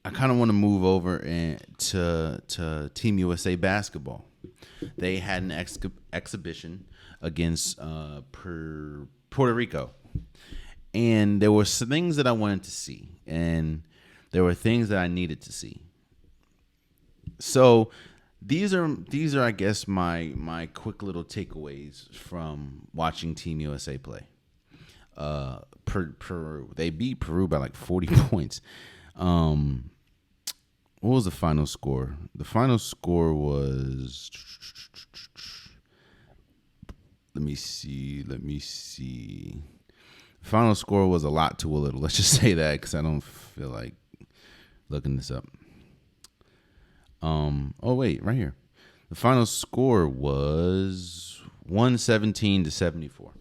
I kind of want to move over and to Team USA basketball. They had an exhibition against Puerto Rico, and there were some things that I wanted to see, and there were things that I needed to see. So these are I guess my quick little takeaways from watching Team USA play. Peru, they beat Peru by like 40 points. What was the final score? The final score was, let me see. The final score was a lot to a little. Let's just say that because I don't feel like looking this up. Oh wait, right here. The final score was 117-74.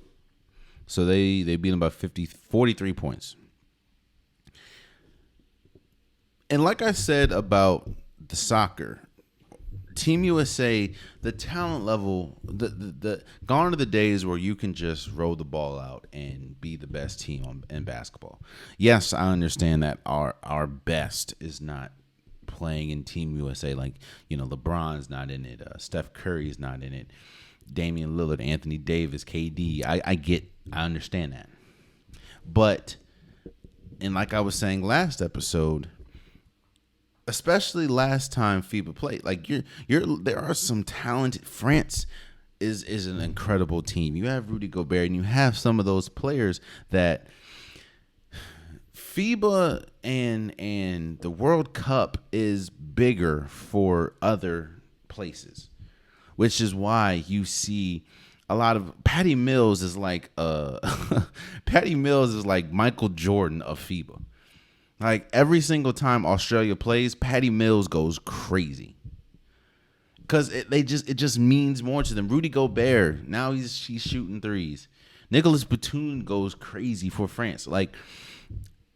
So they beat them by 43 points. And like I said about the soccer, Team USA, the talent level, the gone are the days where you can just roll the ball out and be the best team in basketball. Yes, I understand that our best is not playing in Team USA. Like, LeBron's not in it. Steph Curry's not in it. Damian Lillard, Anthony Davis, KD. I understand that. But, and like I was saying last episode, especially last time FIBA played, like there are some talented. France is an incredible team. You have Rudy Gobert, and you have some of those players that FIBA and the World Cup is bigger for other places, which is why you see a lot of Patty Mills is like Patty Mills is like Michael Jordan of FIBA. Like every single time Australia plays, Patty Mills goes crazy because it just means more to them. Rudy Gobert, now he's shooting threes. Nicolas Batum goes crazy for France. Like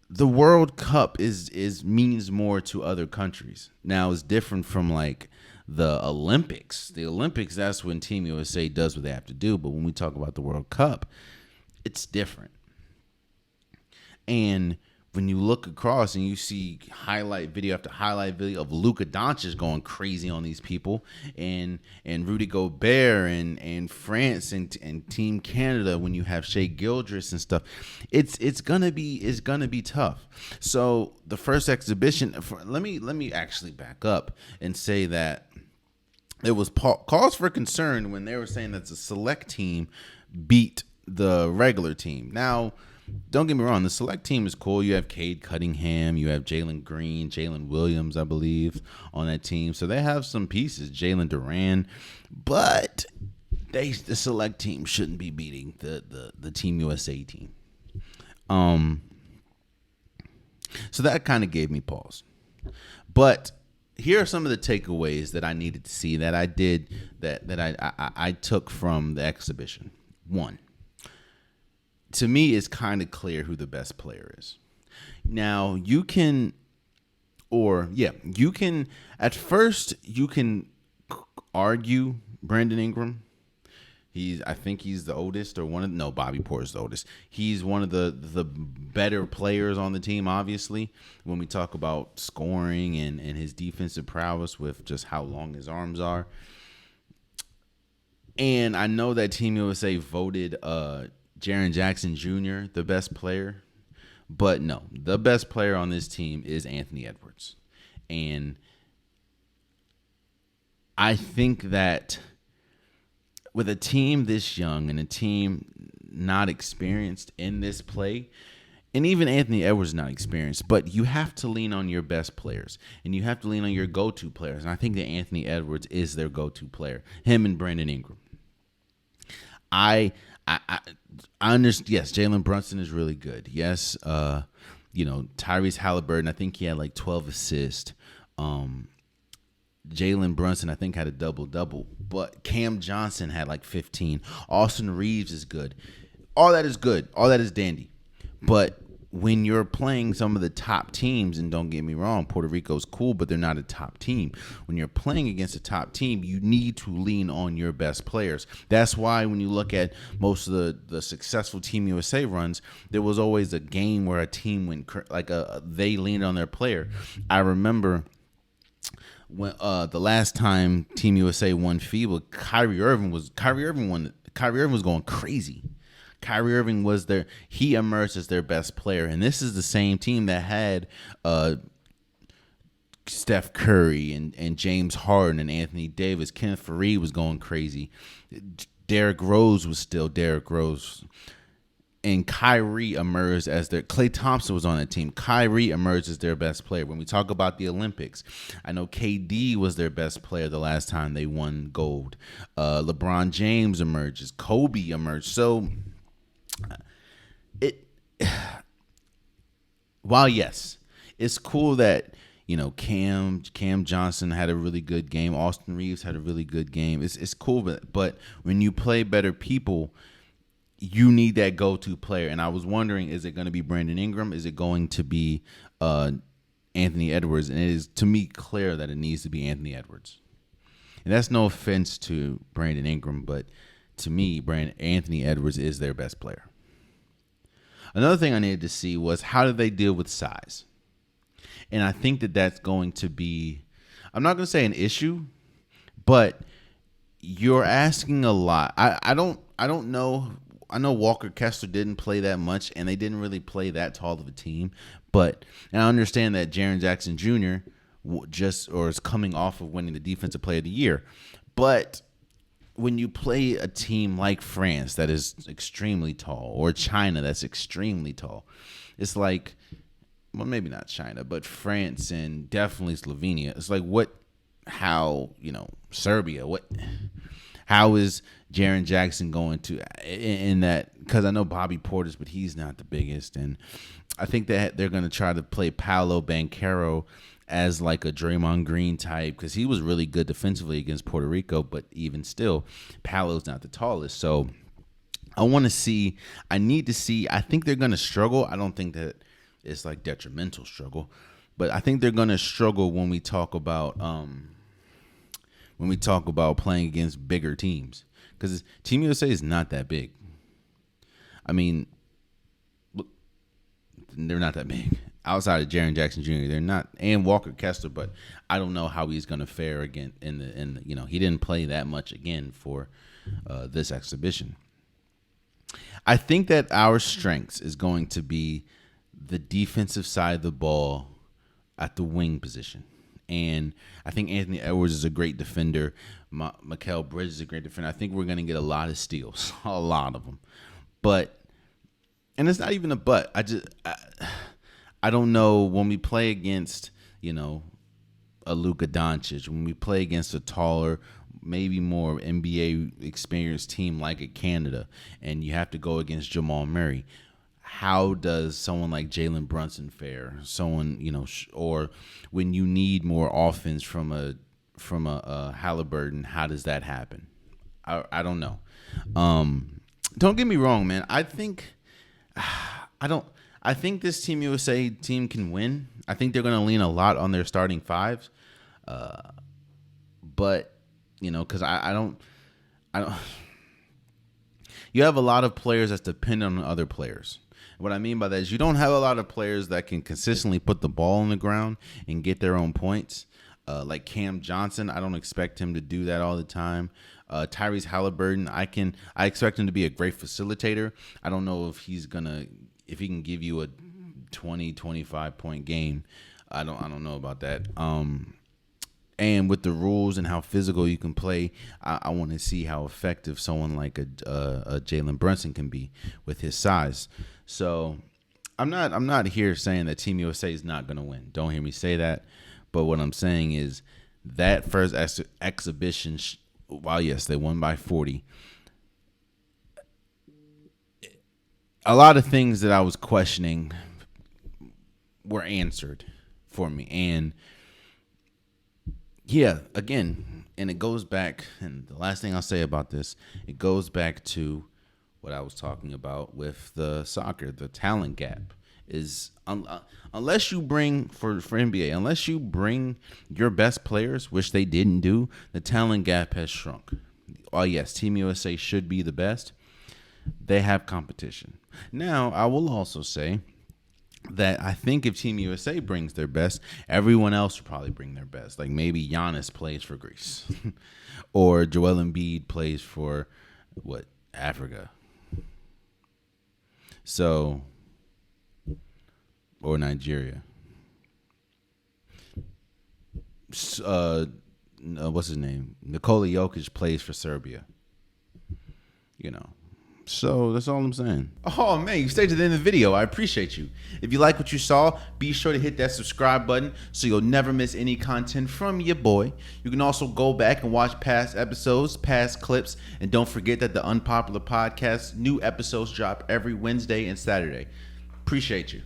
the World Cup is means more to other countries. Now it's different from like the Olympics. The Olympics, that's when Team USA does what they have to do. But when we talk about the World Cup, it's different. And when you look across and you see highlight video after highlight video of Luka Doncic going crazy on these people, and Rudy Gobert and France and Team Canada, when you have Shea Gildress and stuff, it's gonna be tough. So the first exhibition, let me actually back up and say that there was cause for concern when they were saying that the select team beat the regular team. Now, don't get me wrong, the select team is cool. You have Cade Cunningham, you have Jalen Green, Jalen Williams, I believe, on that team. So they have some pieces, Jalen Duran, but the select team shouldn't be beating the Team USA team. So that kind of gave me pause. But here are some of the takeaways that I needed to see that I did that I took from the exhibition. One, to me, it's kind of clear who the best player is. Now, at first, you can argue Brandon Ingram. I think he's the oldest, Bobby Portis the oldest. He's one of the better players on the team, obviously, when we talk about scoring and his defensive prowess with just how long his arms are. And I know that Team USA voted Jaren Jackson Jr. the best player, but no, the best player on this team is Anthony Edwards. And I think that with a team this young and a team not experienced in this play, and even Anthony Edwards is not experienced, but you have to lean on your best players, and you have to lean on your go-to players. And I think that Anthony Edwards is their go-to player, him and Brandon Ingram. I understand. Yes, Jalen Brunson is really good. Yes, Tyrese Halliburton, I think he had like 12 assists. Jalen Brunson, I think, had a double-double. But Cam Johnson had like 15. Austin Reeves is good. All that is good. All that is dandy. But when you're playing some of the top teams, and don't get me wrong, Puerto Rico's cool, but they're not a top team. When you're playing against a top team, you need to lean on your best players. That's why when you look at most of the successful Team USA runs, there was always a game where a team went they leaned on their player. I remember when the last time Team USA won FIBA, Kyrie Irving was going crazy. Kyrie Irving he emerged as their best player. And this is the same team that had Steph Curry and James Harden and Anthony Davis. Kenneth Faried was going crazy. Derrick Rose was still Derrick Rose. And Kyrie emerged as Klay Thompson was on that team. Kyrie emerged as their best player. When we talk about the Olympics, I know KD was their best player the last time they won gold. LeBron James emerges. Kobe emerged. So while yes, it's cool that Cam Johnson had a really good game, Austin Reeves had a really good game. It's cool, but when you play better people, you need that go-to player. And I was wondering, is it going to be Brandon Ingram? Is it going to be Anthony Edwards? And it is, to me, clear that it needs to be Anthony Edwards. And that's no offense to Brandon Ingram, but to me, Anthony Edwards is their best player. Another thing I needed to see was, how do they deal with size? And I think that that's going to be, I'm not going to say an issue, but you're asking a lot. I don't know. I know Walker Kessler didn't play that much, and they didn't really play that tall of a team. And I understand that Jaren Jackson Jr. is coming off of winning the Defensive Player of the Year. But when you play a team like France that is extremely tall, or China that's extremely tall, it's like, well, maybe not China, but France and definitely Slovenia. It's like, Serbia, how is Jaren Jackson going to in that? Because I know Bobby Portis, but he's not the biggest. And I think that they're going to try to play Paolo Banchero as like a Draymond Green type, because he was really good defensively against Puerto Rico, but even still, Paolo's not the tallest. So I need to see. I think they're going to struggle. I don't think that it's like detrimental struggle, but I think they're going to struggle when we talk about playing against bigger teams, because Team USA is not that big. I mean, look, they're not that big. Outside of Jaren Jackson Jr., they're not, and Walker Kessler, but I don't know how he's going to fare again in the he didn't play that much again for this exhibition. I think that our strengths is going to be the defensive side of the ball at the wing position. And I think Anthony Edwards is a great defender. Mikal Bridges is a great defender. I think we're going to get a lot of steals, a lot of them. And it's not even a but. I don't know, when we play against, a Luka Doncic, when we play against a taller, maybe more NBA experienced team like a Canada, and you have to go against Jamal Murray, how does someone like Jalen Brunson fare? Someone, or when you need more offense from a Halliburton, how does that happen? I don't know. Don't get me wrong, man. I think this Team USA team can win. I think they're going to lean a lot on their starting fives. But, because I don't. You have a lot of players that's dependent on other players. What I mean by that is you don't have a lot of players that can consistently put the ball on the ground and get their own points. Like Cam Johnson, I don't expect him to do that all the time. Tyrese Halliburton, I expect him to be a great facilitator. I don't know if he can give you a 20, 25 point game. I don't know about that. And with the rules and how physical you can play, I want to see how effective someone like a Jalen Brunson can be with his size. So I'm not here saying that Team USA is not going to win. Don't hear me say that. But what I'm saying is that first exhibition, while yes, they won by 40, a lot of things that I was questioning were answered for me. And yeah, again, and it goes back, and the last thing I'll say about this, it goes back to what I was talking about with the soccer, the talent gap. is unless you bring for NBA, unless you bring your best players, which they didn't do, the talent gap has shrunk. Oh yes, Team USA should be the best. They have competition. Now, I will also say that I think if Team USA brings their best, everyone else will probably bring their best. Like maybe Giannis plays for Greece, or Joel Embiid plays for Africa. So, or Nigeria. What's his name? Nikola Jokic plays for Serbia. You know. So that's all I'm saying. Oh man, you stayed to the end of the video. I appreciate you. If you like what you saw, be sure to hit that subscribe button so you'll never miss any content from your boy. You can also go back and watch past episodes, past clips, and don't forget that the Unpopular Podcast new episodes drop every Wednesday and Saturday. Appreciate you.